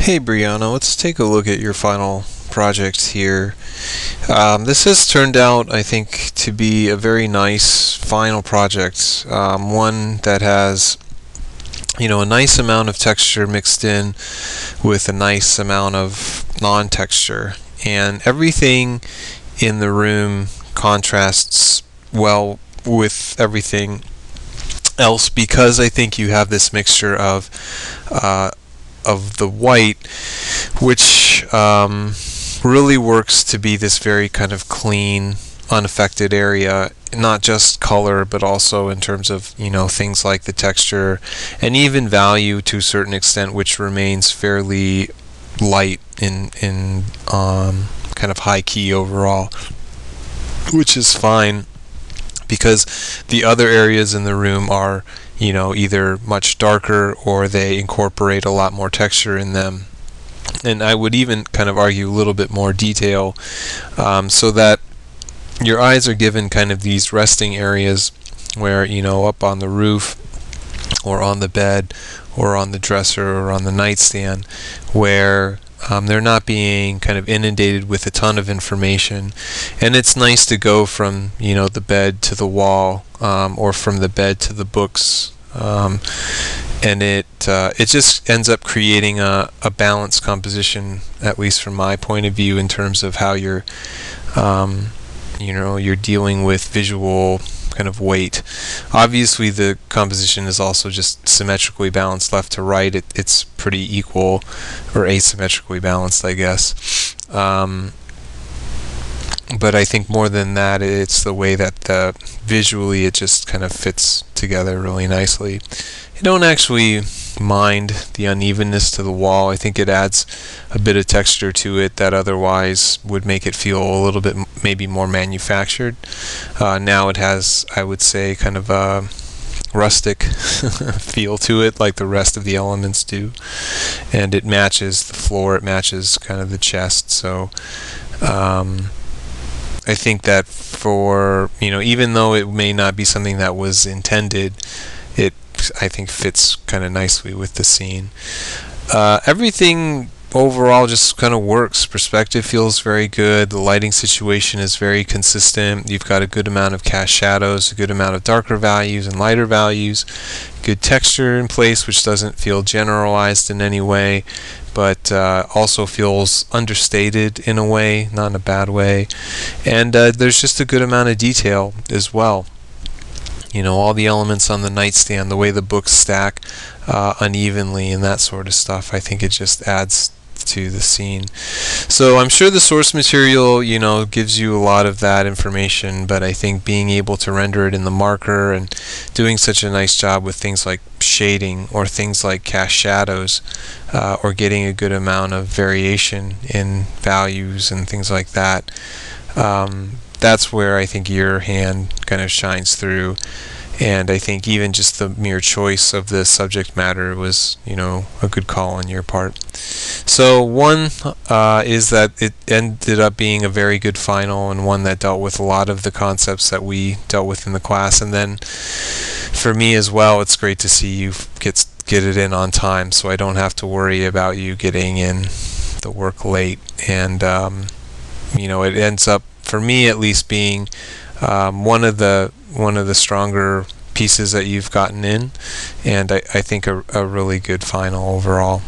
Hey Brianna, let's take a look at your final project here. This has turned out, I think, to be a very nice final project. One that has, a nice amount of texture mixed in with a nice amount of non-texture. And everything in the room contrasts well with everything else because I think you have this mixture of the white, which really works to be this very kind of clean, unaffected area, not just color, but also in terms of things like the texture and even value to a certain extent, which remains fairly light in kind of high key overall, which is fine because the other areas in the room are either much darker or they incorporate a lot more texture in them. And I would even kind of argue a little bit more detail, so that your eyes are given kind of these resting areas where, up on the roof or on the bed or on the dresser or on the nightstand, where they're not being kind of inundated with a ton of information. And it's nice to go from the bed to the wall, or from the bed to the books, and it just ends up creating a balanced composition, at least from my point of view, in terms of how you're you're dealing with visual kind of weight. Obviously the composition is also just symmetrically balanced left to right. It's pretty equal, or asymmetrically balanced, I guess. But I think more than that, it's the way that visually it just kind of fits together really nicely. I don't actually mind the unevenness to the wall. I think it adds a bit of texture to it that otherwise would make it feel a little bit maybe more manufactured. Now it has, I would say, kind of a rustic feel to it, like the rest of the elements do, and it matches the floor, it matches kind of the chest. So I think that for, even though it may not be something that was intended, it, I think, fits kind of nicely with the scene. Everything overall just kind of works. Perspective feels very good. The lighting situation is very consistent. You've got a good amount of cast shadows, a good amount of darker values and lighter values, good texture in place, which doesn't feel generalized in any way, but also feels understated in a way, not in a bad way. And there's just a good amount of detail as well. All the elements on the nightstand, the way the books stack unevenly and that sort of stuff, I think it just adds to the scene. So I'm sure the source material, gives you a lot of that information, but I think being able to render it in the marker and doing such a nice job with things like shading or things like cast shadows, or getting a good amount of variation in values and things like that, that's where I think your hand kind of shines through. And I think even just the mere choice of the subject matter was, a good call on your part. So one is that it ended up being a very good final, and one that dealt with a lot of the concepts that we dealt with in the class. And then for me as well, it's great to see you get it in on time, so I don't have to worry about you getting in the work late. And it ends up, for me at least, being one of the stronger pieces that you've gotten in, and I think a really good final overall.